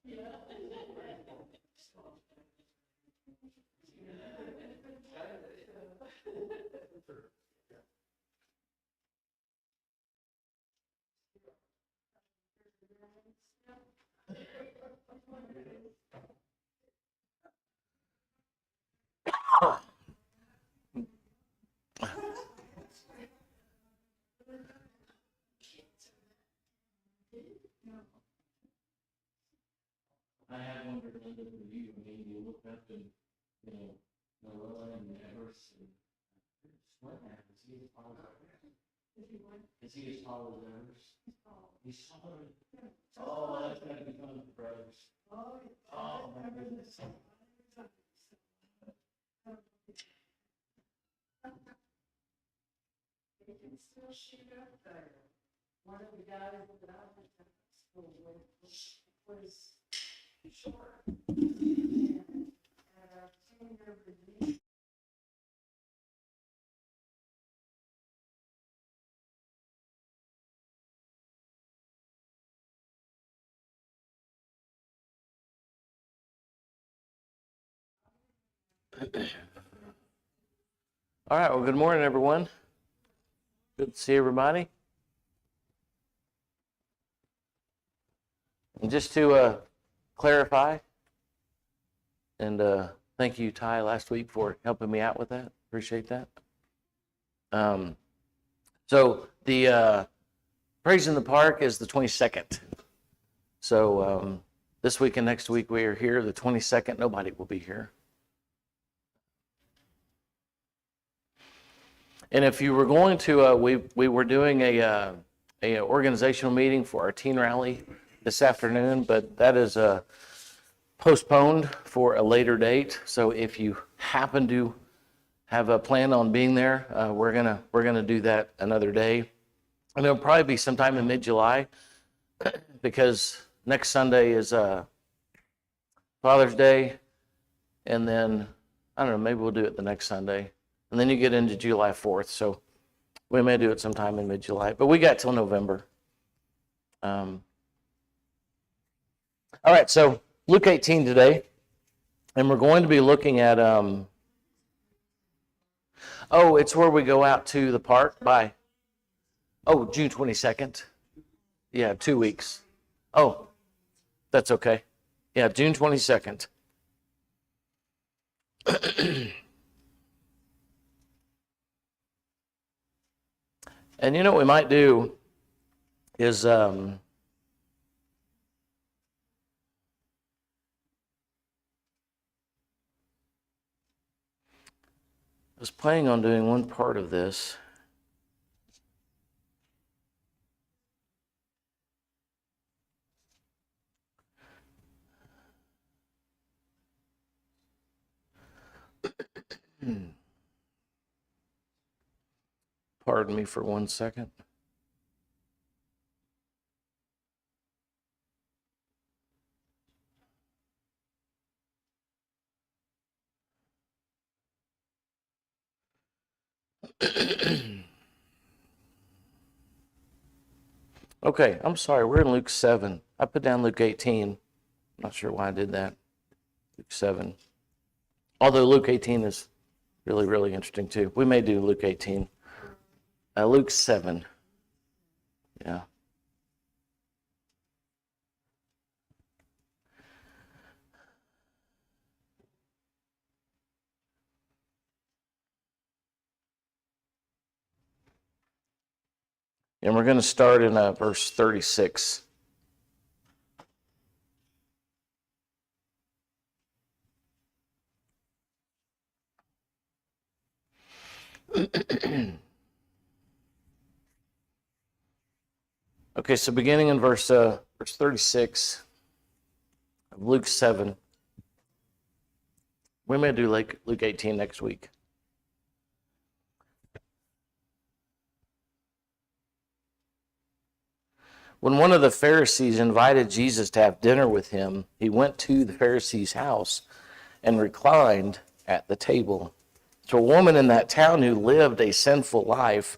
I had one for Linda for you, maybe you look up and, Noella and Everest and what happened? Is he as tall as Everest? Is he as tall as Everest? He's taller. Oh, that's gotta be fun for brothers. Oh, my goodness. They can still shoot up there. One of the guys that I went to school with was short. And I've seen her beneath. All right, well, good morning, everyone. Good to see everybody. And just to clarify, and thank you, Ty, last week for helping me out with that. Appreciate that. So the Praise in the Park is the 22nd. So this week and next week we are here. The 22nd, nobody will be here. And if you were going to, we were doing a organizational meeting for our teen rally this afternoon, but that is postponed for a later date. So if you happen to have a plan on being there, we're gonna do that another day, and it'll probably be sometime in mid-July, because next Sunday is Father's Day, and then I don't know, maybe we'll do it the next Sunday. And then you get into July 4th, so we may do it sometime in mid-July. But we got till November. All right, so Luke 18 today. And we're going to be looking at, it's where we go out to the park by, June 22nd. Yeah, 2 weeks. Oh, that's okay. Yeah, June 22nd. And you know what we might do is I was planning on doing one part of this. Pardon me for 1 second. Okay, I'm sorry, we're in Luke 7. I put down Luke 18. I'm not sure why I did that. Luke 7. Although Luke 18 is really, really interesting too. We may do Luke 18. Luke 7. Yeah. And we're going to start in verse 36. Okay, so beginning in verse 36 of Luke 7. We may do Luke 18 next week. When one of the Pharisees invited Jesus to have dinner with him, he went to the Pharisee's house and reclined at the table. So a woman in that town who lived a sinful life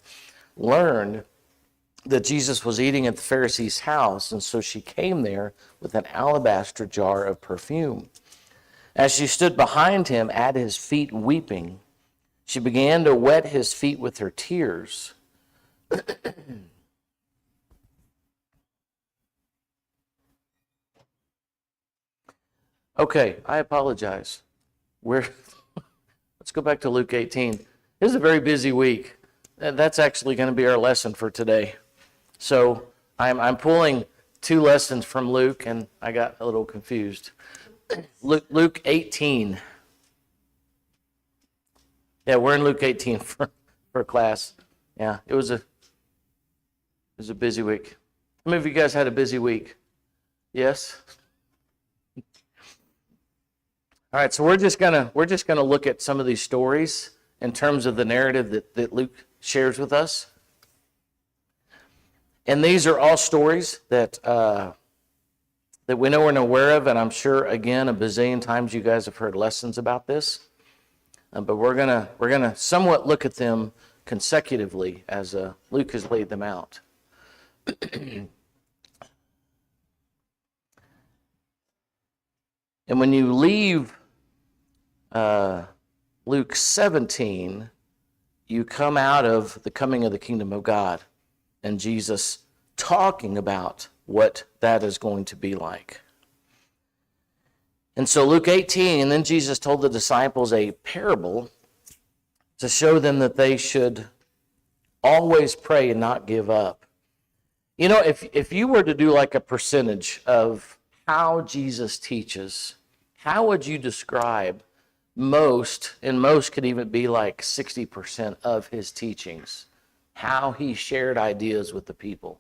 learned that Jesus was eating at the Pharisee's house, and so she came there with an alabaster jar of perfume. As she stood behind him at his feet weeping, she began to wet his feet with her tears. Okay, I apologize. Let's go back to Luke 18. This is a very busy week. That's actually going to be our lesson for today. So I'm pulling 2 lessons from Luke, and I got a little confused. Luke 18. Yeah, we're in Luke 18 for class. Yeah, it was a busy week. How many of you guys had a busy week? Yes? All right, so we're just gonna look at some of these stories in terms of the narrative that Luke shares with us. And these are all stories that we know and aware of, and I'm sure, again, a bazillion times you guys have heard lessons about this. But we're gonna somewhat look at them consecutively as Luke has laid them out. And when you leave Luke 17, you come out of the coming of the kingdom of God and Jesus talking about what that is going to be like. And so Luke 18, and then Jesus told the disciples a parable to show them that they should always pray and not give up. You know, if you were to do like a percentage of how Jesus teaches, how would you describe most, and most could even be like 60% of his teachings, how he shared ideas with the people?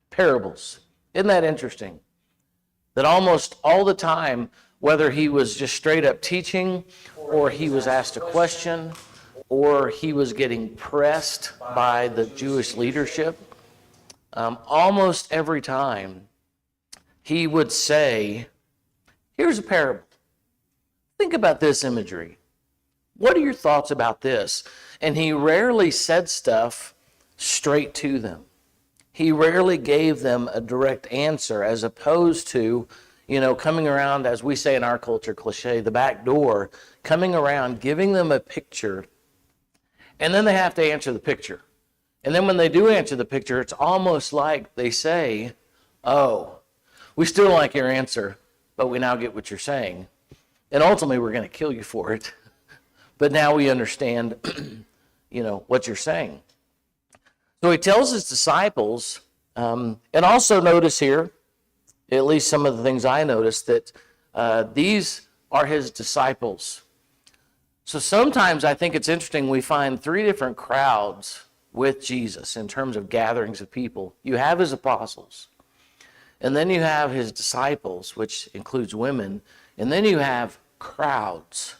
Parables. Isn't that interesting? That almost all the time, whether he was just straight up teaching, or he was asked a question, or he was getting pressed by the Jewish leadership, almost every time he would say, here's a parable. Think about this imagery. What are your thoughts about this? And he rarely said stuff straight to them. He rarely gave them a direct answer, as opposed to, coming around, as we say in our culture, cliche, the back door, coming around, giving them a picture, and then they have to answer the picture. And then when they do answer the picture, it's almost like they say, oh, we still like your answer, but we now get what you're saying. And ultimately, we're going to kill you for it. But now we understand, what you're saying. So he tells his disciples, and also notice here, at least some of the things I noticed, that these are his disciples. So sometimes I think it's interesting, we find 3 different crowds with Jesus in terms of gatherings of people. You have his apostles, and then you have his disciples, which includes women, and then you have crowds,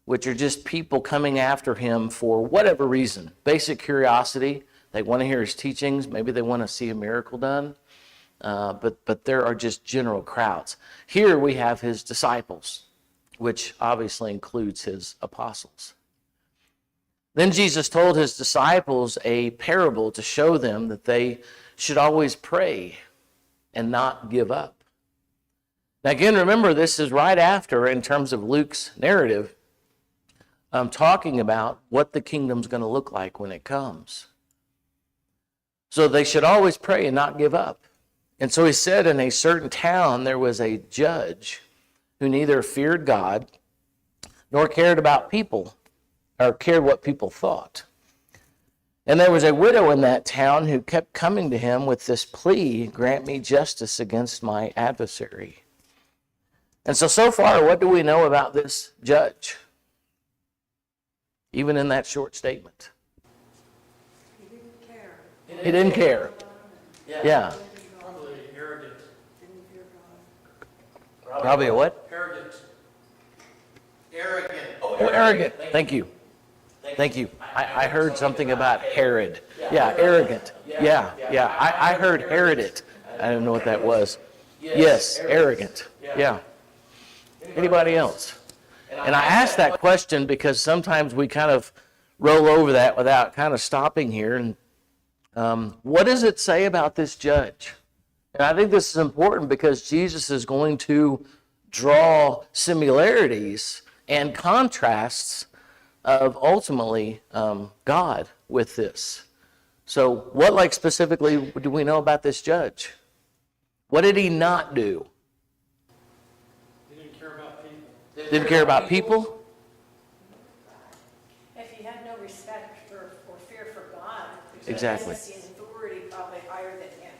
which are just people coming after him for whatever reason. Basic curiosity. They want to hear his teachings. Maybe they want to see a miracle done. But there are just general crowds. Here we have his disciples, which obviously includes his apostles. Then Jesus told his disciples a parable to show them that they should always pray and not give up. Now again, remember, this is right after, in terms of Luke's narrative, talking about what the kingdom's going to look like when it comes. So they should always pray and not give up. And so he said, in a certain town there was a judge who neither feared God nor cared about people, or cared what people thought. And there was a widow in that town who kept coming to him with this plea, grant me justice against my adversary. And so far, what do we know about this judge? Even in that short statement. He didn't care. He didn't care. Yeah. Probably arrogant. Didn't fear God. Probably a what? Arrogant. Arrogant. Oh, arrogant. Thank you. Thank you. I heard something about Herod. Yeah, arrogant. Yeah. I heard Herod it. I don't know what that was. Yes, arrogant. Yeah. Anybody else? And I ask that question because sometimes we kind of roll over that without kind of stopping here and What does it say about this judge? And I think this is important because Jesus is going to draw similarities and contrasts of ultimately God with this. So what, like, specifically do we know about this judge? What did he not do? He didn't care about people. Didn't care about people? If he had no respect or fear for God, Exactly. his authority probably higher than him.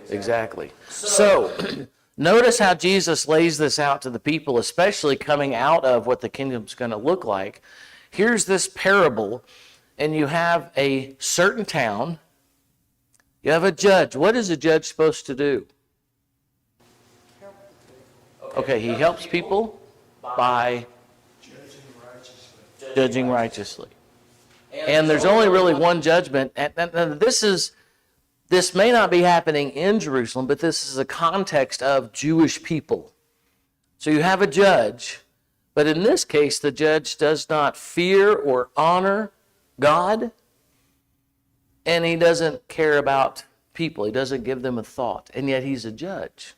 Exactly. So, notice how Jesus lays this out to the people, especially coming out of what the kingdom's going to look like. Here's this parable, and you have a certain town. You have a judge. What is a judge supposed to do? Okay, he helps people by judging righteously. And there's only really one judgment. And this may not be happening in Jerusalem, but this is a context of Jewish people. So you have a judge, but in this case, the judge does not fear or honor God, and he doesn't care about people. He doesn't give them a thought, and yet he's a judge.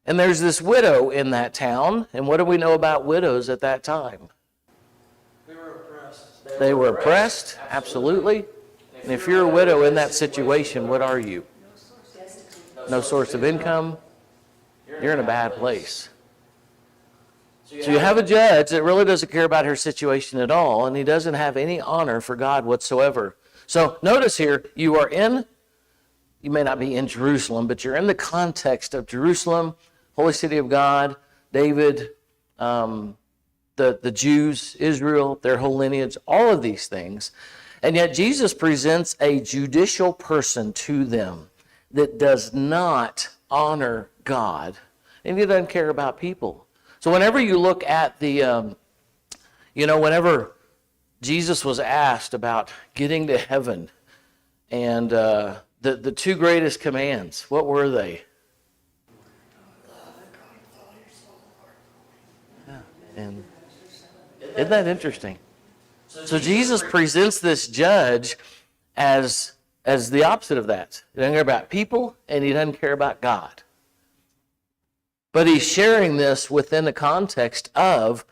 And there's this widow in that town, and what do we know about widows at that time? They were oppressed. They were oppressed, absolutely. And if you're a widow in that situation, what are you? No source of income. You're in a bad place. So you have a judge that really doesn't care about her situation at all, and he doesn't have any honor for God whatsoever. So notice here, you may not be in Jerusalem, but you're in the context of Jerusalem, holy city of God, David, the Jews, Israel, their whole lineage, all of these things. And yet Jesus presents a judicial person to them that does not honor God, and he doesn't care about people. So whenever you look at the, whenever Jesus was asked about getting to heaven, and the two greatest commands, what were they? Yeah, and isn't that interesting? So Jesus presents this judge as the opposite of that. He doesn't care about people, and he doesn't care about God. But he's sharing this within the context of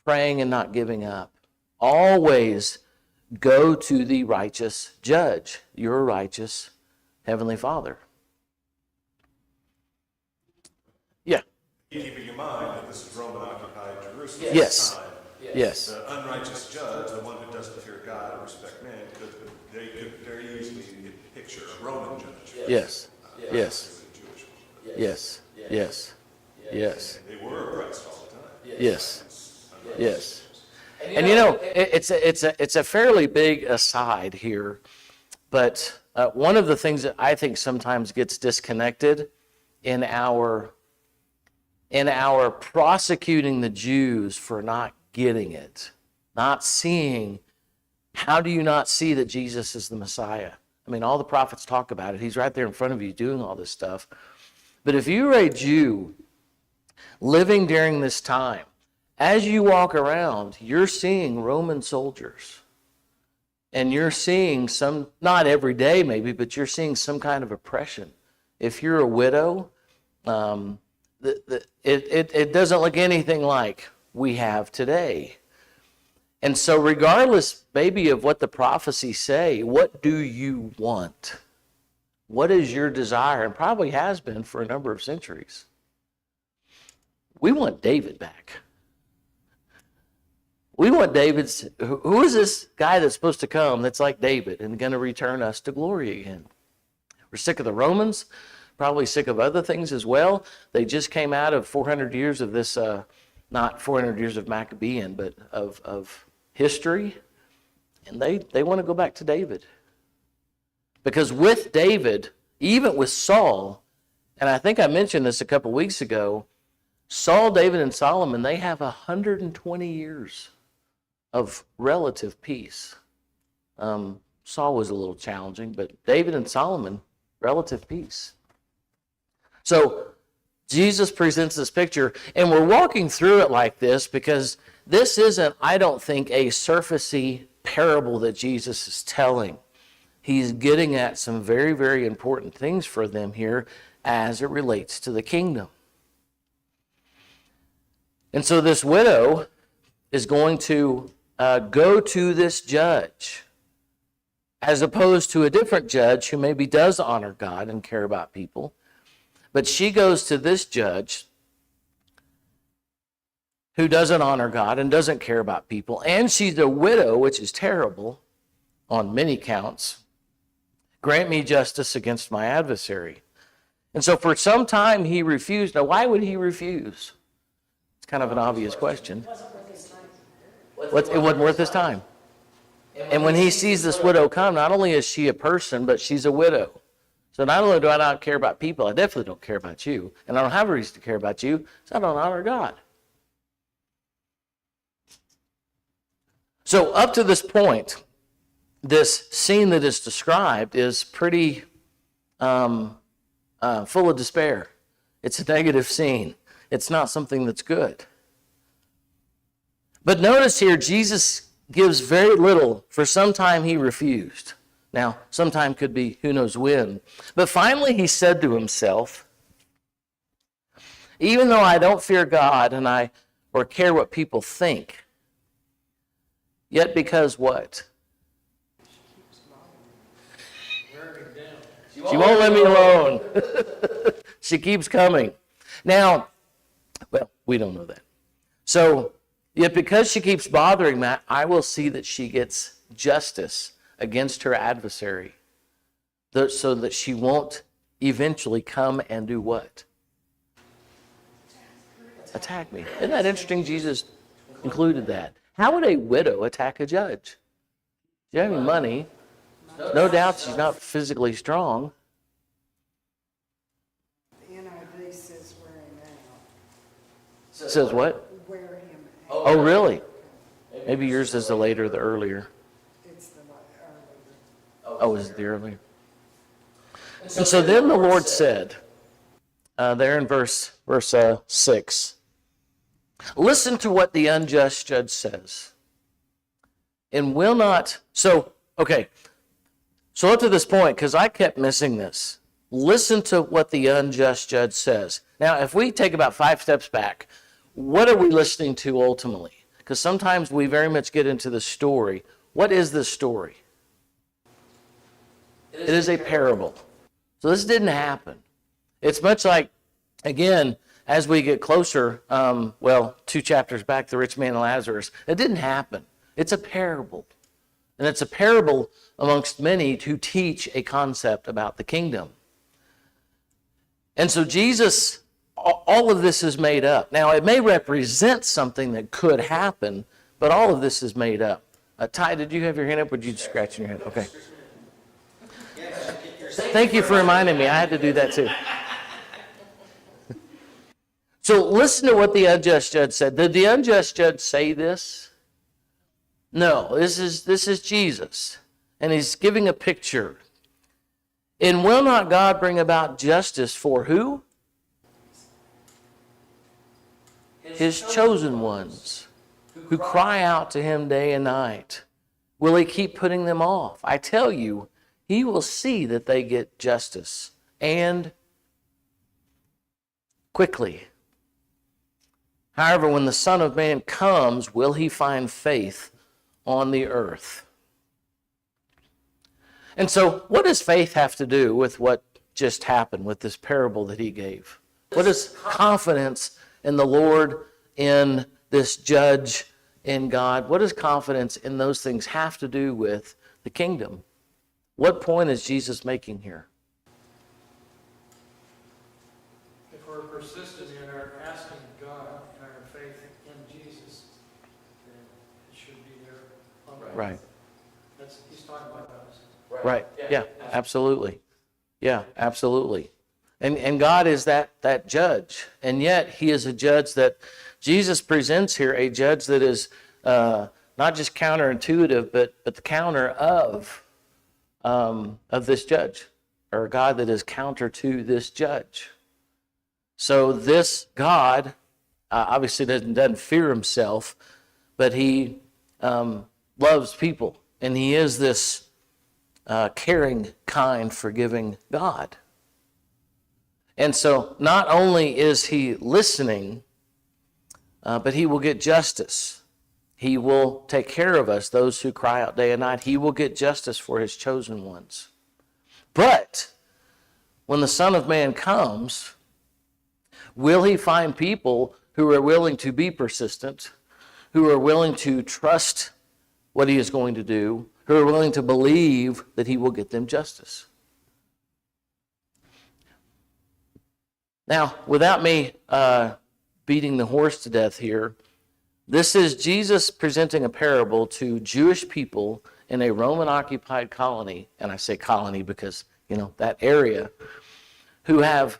praying and not giving up. Always go to the righteous judge, your righteous Heavenly Father. Yeah. Keeping in mind that this is Roman-occupied Jerusalem Yes. at the time. Yes. The unrighteous judge, the one who doesn't fear God or respect man, they could very easily picture a Roman judge. Yes. Yes. A Jewish one. Yes. Yes. Yes. They were oppressed all the time. Yes. Yes. And it's a fairly big aside here, but one of the things that I think sometimes gets disconnected in our prosecuting the Jews for not getting it, not seeing, how do you not see that Jesus is the Messiah? I mean, all the prophets talk about it. He's right there in front of you doing all this stuff. But if you're a Jew living during this time, as you walk around, you're seeing Roman soldiers. And you're seeing some, not every day maybe, but you're seeing some kind of oppression. If you're a widow, it doesn't look anything like we have today. And so regardless maybe of what the prophecies say, what do you want? What is your desire? And probably has been for a number of centuries. We want David back. We want David's, who is this guy that's supposed to come that's like David and going to return us to glory again? We're sick of the Romans, probably sick of other things as well. They just came out of 400 years of this, not 400 years of Maccabean, but of history. And they want to go back to David. Because with David, even with Saul, and I think I mentioned this a couple weeks ago, Saul, David, and Solomon, they have 120 years of relative peace. Saul was a little challenging, but David and Solomon, relative peace. So Jesus presents this picture, and we're walking through it like this because this isn't, I don't think, a surfacey parable that Jesus is telling, he's getting at some very, very important things for them here as it relates to the kingdom. And so this widow is going to go to this judge, as opposed to a different judge who maybe does honor God and care about people. But she goes to this judge who doesn't honor God and doesn't care about people. And she's a widow, which is terrible on many counts. Grant me justice against my adversary. And so for some time he refused. Now, why would he refuse? It's kind of an obvious question. It wasn't worth his time. And when he sees this widow come, not only is she a person, but she's a widow. So not only do I not care about people, I definitely don't care about you. And I don't have a reason to care about you, so I don't honor God. So up to this point, this scene that is described is pretty full of despair. It's a negative scene. It's not something that's good. But notice here, Jesus gives very little. For some time he refused. Now, sometime could be who knows when. But finally he said to himself, even though I don't fear God or care what people think, yet because what? She won't let me alone. She keeps coming. Now, well, we don't know that. So, yet because she keeps bothering Matt, I will see that she gets justice against her adversary, so that she won't eventually come and do what? Attack me. Isn't that interesting? Jesus included that. How would a widow attack a judge? She doesn't have any money. No doubt she's not physically strong. The NIV says wear him out. Says what? Wear him out. Oh, really? Maybe yours is the later or the earlier. It's the Oh, is it the earlier? And so then the Lord said, there in verse 6, listen to what the unjust judge says. And will not, so up to this point, because I kept missing this, listen to what the unjust judge says. Now, if we take about 5 steps back, what are we listening to ultimately? Because sometimes we very much get into the story. What is the story? It is a parable. So this didn't happen. It's much like, again, as we get closer, 2 chapters back, the rich man and Lazarus, it didn't happen. It's a parable. And it's a parable amongst many to teach a concept about the kingdom. And so Jesus, all of this is made up. Now, it may represent something that could happen, but all of this is made up. Ty, did you have your hand up, or did you just scratching your head? Okay. Thank you for reminding me. I had to do that too. So listen to what the unjust judge said. Did the unjust judge say this? No, this is Jesus. And he's giving a picture. And will not God bring about justice for who? His chosen ones, who cry out to him day and night. Will he keep putting them off? I tell you, he will see that they get justice, and quickly. However, when the Son of Man comes, will he find faith on the earth? And so, what does faith have to do with what just happened with this parable that he gave? What does confidence in the Lord, in this judge, in God, what does confidence in those things have to do with the kingdom? What point is Jesus making here? If we're persistent in our asking God and our faith in Jesus, then it should be there on earth. Right. He's talking about us. Right. Yeah, absolutely. Yeah, absolutely. And God is that judge. And yet he is a judge that Jesus presents here, a judge that is not just counterintuitive, but the counter of this judge, or a God that is counter to this judge. So this God obviously doesn't fear himself, but he loves people, and he is this caring, kind, forgiving God. And so not only is he listening, but he will get justice. He will take care of us, those who cry out day and night. He will get justice for his chosen ones. But when the Son of Man comes, will he find people who are willing to be persistent, who are willing to trust what he is going to do, who are willing to believe that he will get them justice? Now, without me beating the horse to death here, this is Jesus presenting a parable to Jewish people in a Roman-occupied colony, and I say colony because, that area, who have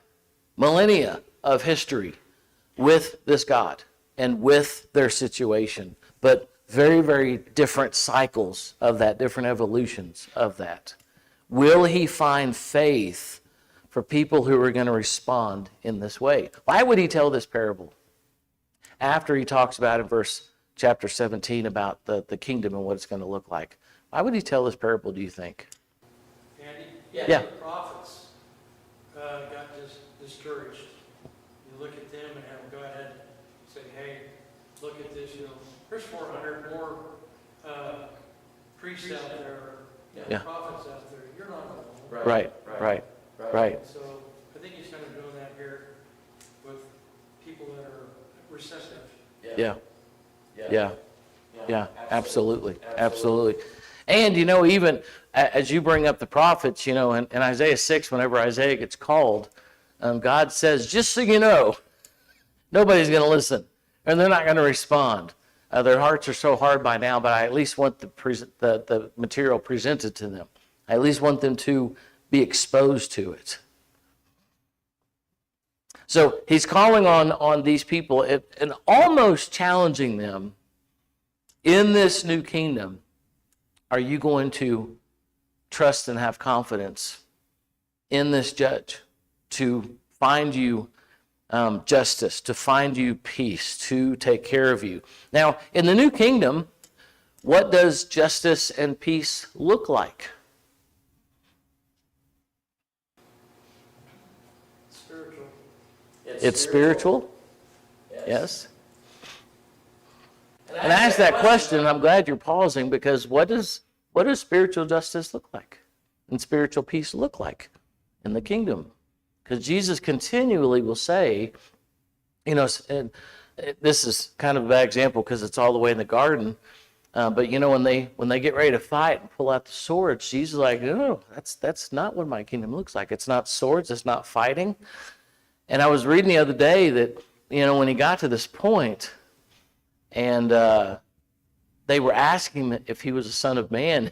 millennia of history with this God and with their situation, but very, very different cycles of that, different evolutions of that. Will he find faith for people who are going to respond in this way? Why would he tell this parable? After he talks about in chapter 17 about the kingdom and what it's going to look like. Why would he tell this parable, do you think? Andy? Yeah. The prophets got discouraged. You look at them and have God had say, hey, look at this, there's 400 more priests out there, prophets out there. You're not alone. Right. So I think he's kind of doing that here with people that are receptive. Yeah, absolutely. And, even as you bring up the prophets, in Isaiah 6, whenever Isaiah gets called, God says, just so you know, nobody's going to listen, and they're not going to respond. Their hearts are so hard by now, but I at least want the material presented to them. I at least want them to be exposed to it. So he's calling on these people and almost challenging them in this new kingdom. Are you going to trust and have confidence in this judge to find you justice, to find you peace, to take care of you? Now, in the new kingdom, what does justice and peace look like? Spiritual. It's spiritual? Yes. And I ask that question, and I'm glad you're pausing, because what does spiritual justice look like? And spiritual peace look like in the kingdom? Because Jesus continually will say, and this is kind of a bad example because it's all the way in the garden, but when they get ready to fight and pull out the swords, Jesus is like, no, that's not what my kingdom looks like. It's not swords, it's not fighting. And I was reading the other day that, when he got to this point, and they were asking him if he was a son of man,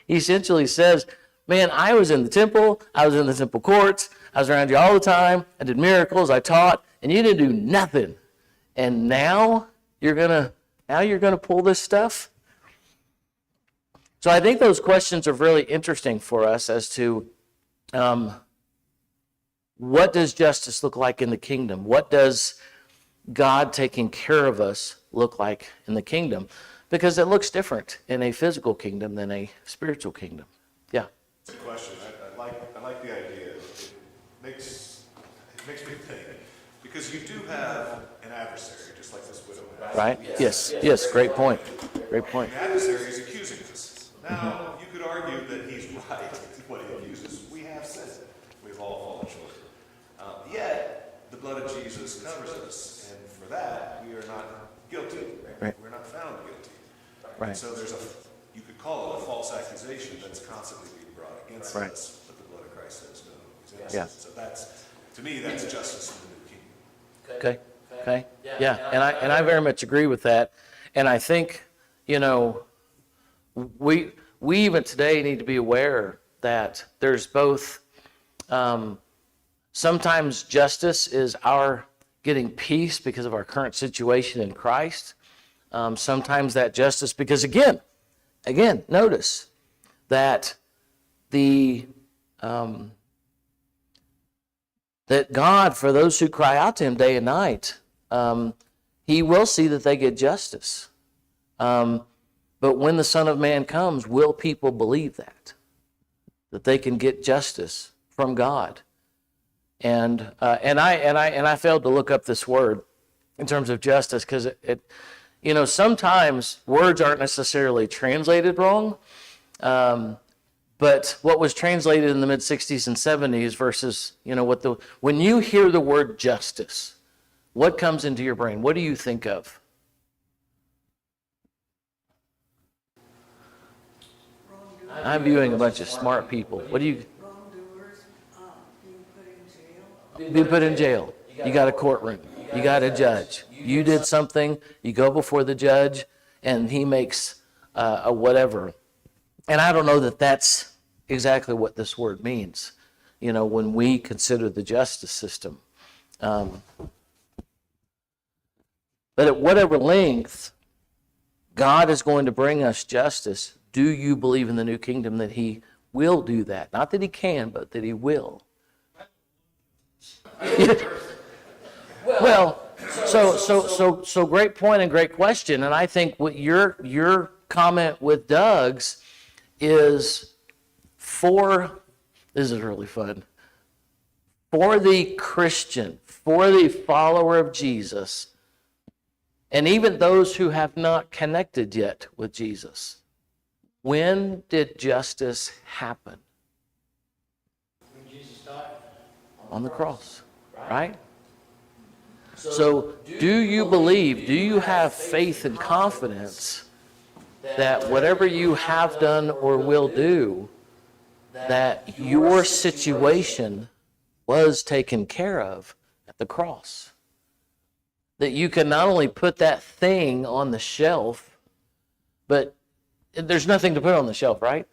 he essentially says, man, I was in the temple, I was in the temple courts, I was around you all the time, I did miracles, I taught, and you didn't do nothing. And now you're gonna pull this stuff? So I think those questions are really interesting for us as to what does justice look like in the kingdom? What does God taking care of us look like in the kingdom? Because it looks different in a physical kingdom than a spiritual kingdom. Yeah. Good question. I like the idea. It makes me think, because you do have an adversary, just like this widow has. Right? Yes. Great point. The adversary is accusing us. Now, you could argue that he's right in what he accuses. We have sinned. We've all fallen short. Yet, the blood of Jesus covers us, and for that, we are not guilty. Right. We're not found guilty. Right. And so you could call it a false accusation that's constantly being brought against us, but the blood of Christ says no. He's innocent. So to me, that's justice in the new kingdom. Okay. Yeah. And I very much agree with that. And I think, we even today need to be aware that there's both, sometimes justice is our getting peace because of our current situation in Christ. Sometimes that justice, because again, notice that that God, for those who cry out to him day and night, he will see that they get justice. But But when the Son of Man comes, will people believe that? That they can get justice from God? And I failed to look up this word in terms of justice, because sometimes words aren't necessarily translated wrong. But what was translated in the mid 60s and 70s versus, when you hear the word justice, what comes into your brain? What do you think of? I'm viewing a bunch of smart people. What do you? Wrongdoers, being put in jail. Being put in jail. You got a courtroom. You got a judge. You did something. You go before the judge, and he makes a whatever. And I don't know that that's exactly what this word means, when we consider the justice system. But at whatever length God is going to bring us justice, do you believe in the new kingdom that he will do that? Not that he can, but that he will. Well, so great point and great question. And I think what your comment with Doug's is this is really fun. For the Christian, for the follower of Jesus, and even those who have not connected yet with Jesus, when did justice happen? When Jesus died. On the cross, right? So do you believe, do you have faith and confidence that whatever you have done or will do, that your situation was taken care of at the cross? That you can not only put that thing on the shelf, but there's nothing to put on the shelf, right?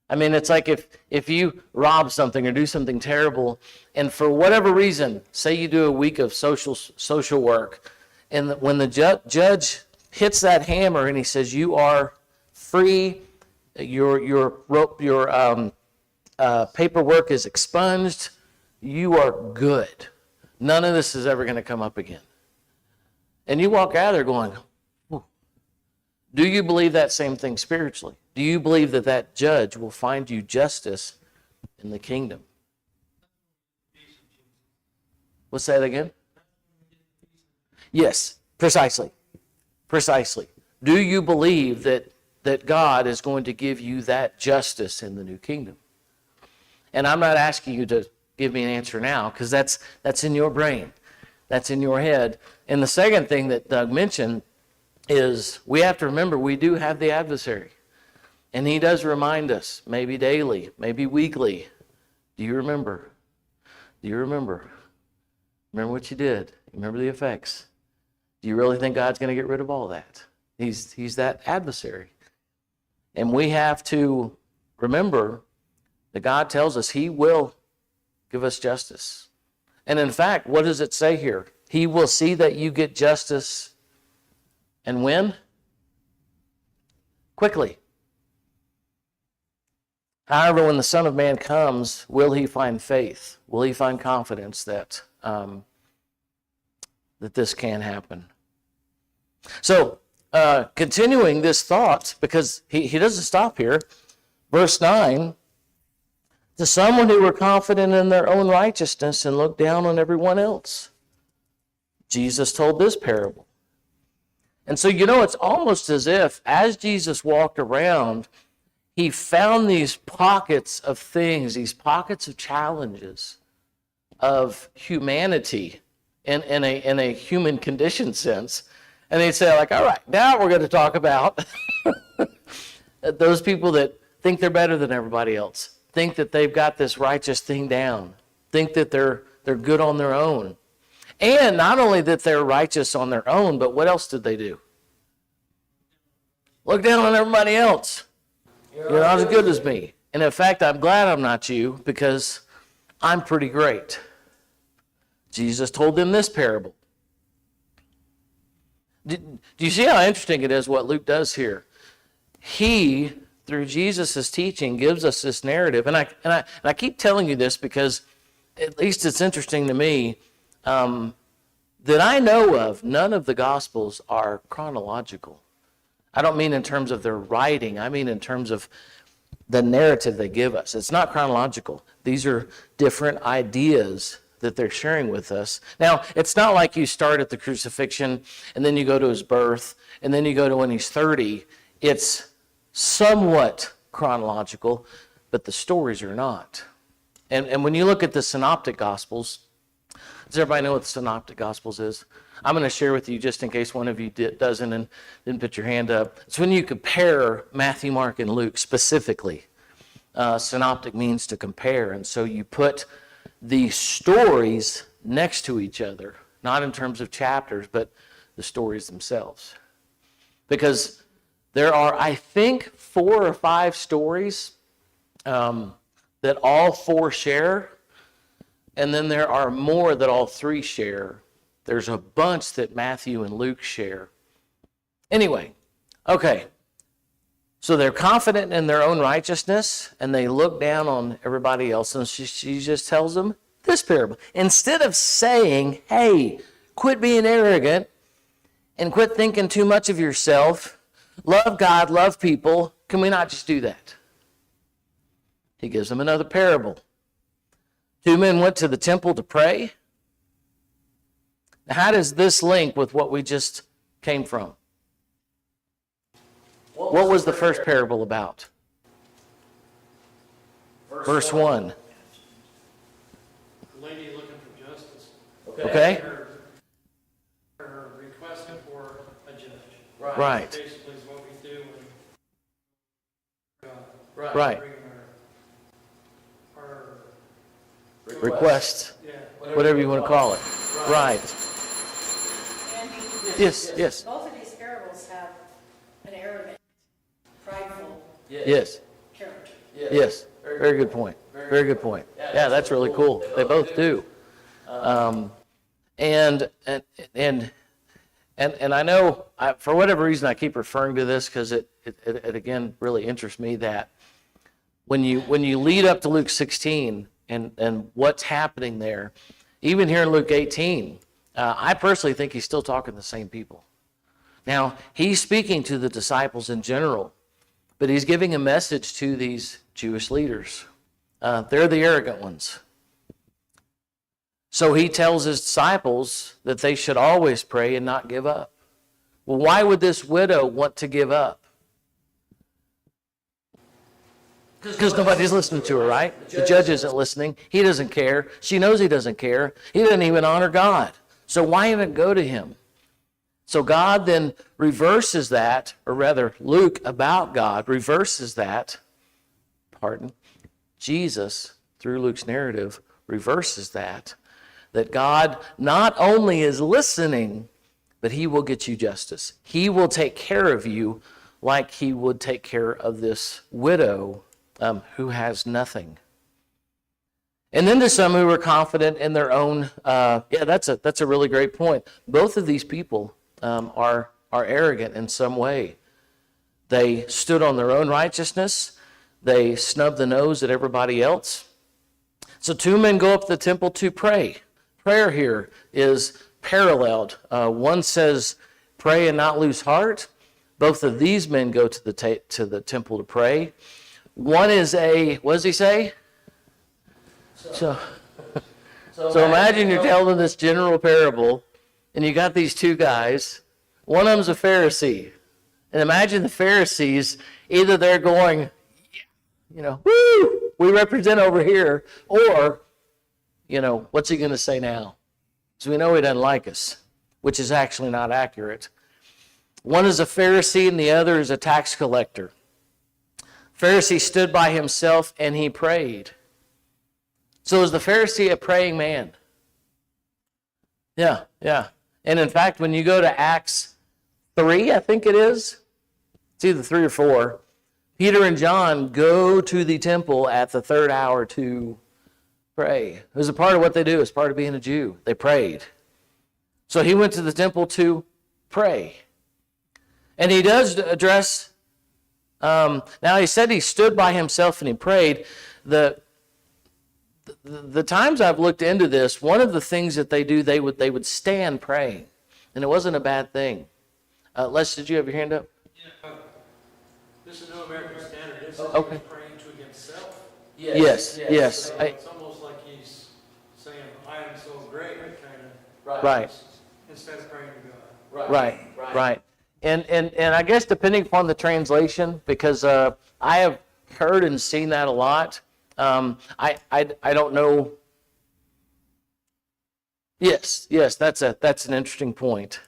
I mean, it's like if you rob something or do something terrible, and for whatever reason, say you do a week of social work, and when the judge hits that hammer and he says you are free, your paperwork is expunged, you are good. None of this is ever going to come up again. And you walk out of there going, "Whew." Do you believe that same thing spiritually? Do you believe that that judge will find you justice in the kingdom? Let's say that again. Yes, precisely. Precisely. Do you believe that God is going to give you that justice in the new kingdom? And I'm not asking you to give me an answer now, because that's in your brain. That's in your head. And the second thing that Doug mentioned is we have to remember we do have the adversary. And he does remind us, maybe daily, maybe weekly. Do you remember? Do you remember? Remember what you did? Remember the effects? Do you really think God's going to get rid of all that? He's that adversary. And we have to remember that God tells us he will give us justice. And in fact, what does it say here? He will see that you get justice. And when? Quickly. However, when the Son of Man comes, will he find faith? Will he find confidence that this can happen? So, continuing this thought, because he doesn't stop here. Verse 9, to someone who were confident in their own righteousness and looked down on everyone else, Jesus told this parable. And so, it's almost as if as Jesus walked around, he found these pockets of things, these pockets of challenges of humanity in a human condition sense. And they'd say, all right, now we're going to talk about those people that think they're better than everybody else, think that they've got this righteous thing down, think that they're good on their own. And not only that they're righteous on their own, but what else did they do? Look down on everybody else. You're not as good as me. And in fact, I'm glad I'm not you, because I'm pretty great. Jesus told them this parable. Do you see how interesting it is what Luke does here? He, through Jesus' teaching, gives us this narrative. And I keep telling you this because at least it's interesting to me that I know of, none of the Gospels are chronological. I don't mean in terms of their writing. I mean in terms of the narrative they give us. It's not chronological. These are different ideas that they're sharing with us. Now, it's not like you start at the crucifixion and then you go to his birth and then you go to when he's 30. It's somewhat chronological, but the stories are not. And when you look at the synoptic gospels, does everybody know what the synoptic gospels is? I'm going to share with you just in case one of you doesn't and didn't put your hand up. It's when you compare Matthew, Mark, and Luke specifically. Synoptic means to compare, and so you put the stories next to each other, not in terms of chapters, but the stories themselves. Because there are, I think, 4 or 5 stories that all 4 share, and then there are more that all 3 share. There's a bunch that Matthew and Luke share. Anyway, okay. So they're confident in their own righteousness, and they look down on everybody else, and she just tells them this parable. Instead of saying, hey, quit being arrogant and quit thinking too much of yourself, love God, love people, can we not just do that? He gives them another parable. 2 men went to the temple to pray. Now, how does this link with what we just came from? What was the first parable about? Verse 1. The lady looking for justice. Okay? Her request for a judge. Right. Basically is what we do when Right. bring our Request, yeah. whatever you want to call it. Right. Andy, Yes. both of these parables have an arrogant, prideful Yes. character. Yes. Very good point. Very good point. Yeah, that's really cool. They both do. And I know, for whatever reason, I keep referring to this because it again really interests me that when you lead up to Luke 16 and what's happening there, even here in Luke 18, I personally think he's still talking to the same people. Now, he's speaking to the disciples in general, but he's giving a message to these Jewish leaders. They're the arrogant ones. So he tells his disciples that they should always pray and not give up. Well, why would this widow want to give up? Because nobody's listening to her, right? The judge isn't listening. He doesn't care. She knows he doesn't care. He doesn't even honor God. So why even go to him? So God then reverses that, or rather Luke about God reverses that. Jesus, through Luke's narrative, reverses that God not only is listening, but he will get you justice. He will take care of you like he would take care of this widow who has nothing. And then to some who were confident in their own, that's a really great point. Both of these people are arrogant in some way. They stood on their own righteousness. They snubbed the nose at everybody else. So 2 men go up to the temple to pray. Prayer here is paralleled. One says, pray and not lose heart. Both of these men go to the temple to pray. One is what does he say? So imagine you're telling this general parable, and you got these 2 guys. One of them's a Pharisee. And imagine the Pharisees, either they're going, woo, we represent over here, or, what's he going to say now? So we know he doesn't like us, which is actually not accurate. One is a Pharisee and the other is a tax collector. Pharisee stood by himself and he prayed. So is the Pharisee a praying man? Yeah. And in fact, when you go to Acts 3, I think it is, it's either 3 or 4, Peter and John go to the temple at the 3rd hour to pray. It was a part of what they do. It's part of being a Jew. They prayed. So he went to the temple to pray. And he does address, now he said he stood by himself and he prayed. The times I've looked into this, one of the things that they do, they would stand praying. And it wasn't a bad thing. Les, did you have your hand up? Yeah, This is no American Standard. This is Okay. praying to himself. Yes, yes. So it's almost like he's saying, I am so great, kind of. Right. Instead of praying to God. Right. And I guess depending upon the translation, because I have heard and seen that a lot. I don't know. Yes, that's an interesting point.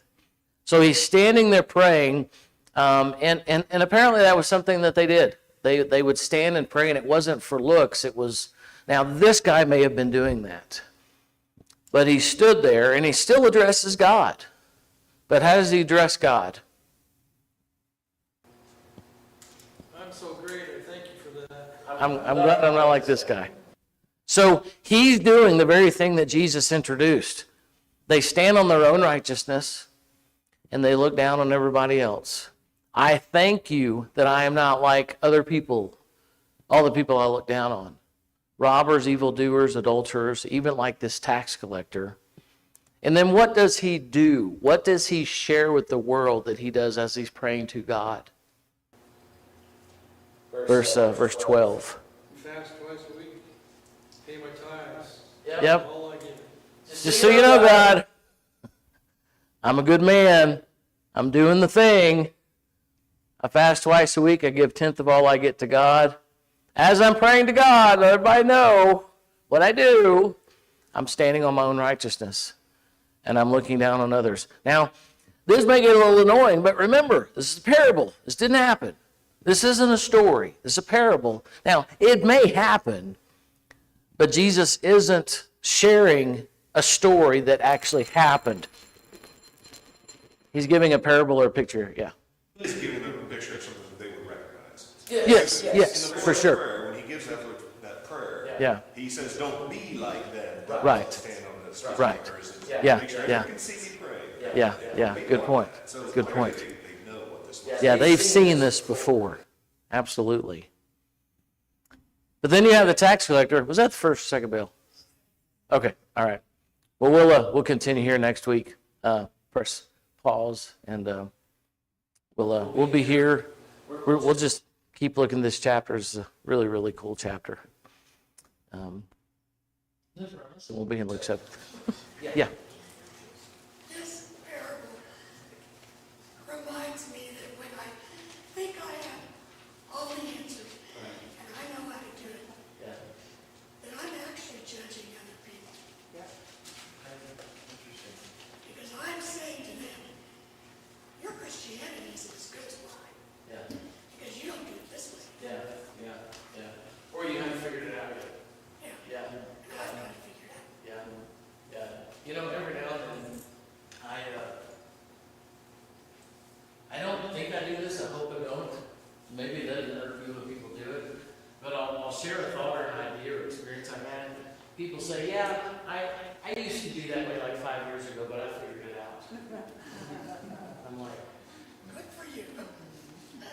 So he's standing there praying, and apparently that was something that they did. They would stand and pray, and it wasn't for looks. It was, now this guy may have been doing that, but he stood there and he still addresses God. But how does he address God? I'm so great. I thank you for that. I'm glad I'm not like this guy. So he's doing the very thing that Jesus introduced. They stand on their own righteousness and they look down on everybody else. I thank you that I am not like other people, all the people I look down on. Robbers, evildoers, adulterers, even like this tax collector. And then what does he do? What does he share with the world that he does as he's praying to God? Verse 12. Fast twice a week. Pay my tithes. Yep. All I get. Just so you know, God, I'm a good man. I'm doing the thing. I fast twice a week. I give 10th of all I get to God. As I'm praying to God, let everybody know what I do. I'm standing on my own righteousness, and I'm looking down on others. Now, this may get a little annoying, but remember, this is a parable. This didn't happen. This isn't a story. This is a parable. Now, it may happen, but Jesus isn't sharing a story that actually happened. He's giving a parable or a picture, yeah. He's giving them a picture of something that they would recognize. Yes, In the for sure. prayer, when he gives that prayer, Yeah. he says, don't be like them. But Right. Stand on the street Right. corners and Yeah, make sure yeah. everyone can see me pray. Yeah, good point. So Good clearly point. They know what this was. Yeah, they've seen this before. Absolutely. But then you have the tax collector. Was that the first or second bill? Okay, all right. Well, we'll continue here next week. Press pause, and we'll be here. We'll just keep looking. This chapter is a really, really cool chapter. So we'll be in Luke 7. Yeah. This parable reminds me that when I think I have all the answers and I know how to do it, that I'm actually judging other people. Because I'm saying to them, your Christianity is as good as mine. Because you don't do it this way. Or you haven't figured it out yet. Yeah. And I've got to figure it out. Yeah. You know, every now and then, I don't think I do this. I hope I don't. Maybe it doesn't hurt you when people do it. But I'll share a thought or an idea or experience I've had. People say, yeah, I used to do that way like 5 years ago, but I figured it out. I'm like, Good for you.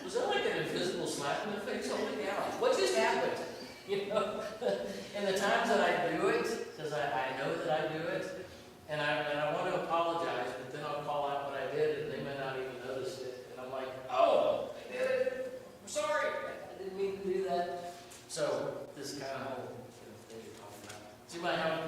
was that like an invisible slap in the face? Holy cow. What just happened? You know? And the times that I do it, because I know that I do it, and I want to apologize, but then I'll call out what I did, and they may not even notice it. And I'm like, oh, I did it. I'm sorry. I didn't mean to do that. So this kind of whole thing you're talking about. So you might have a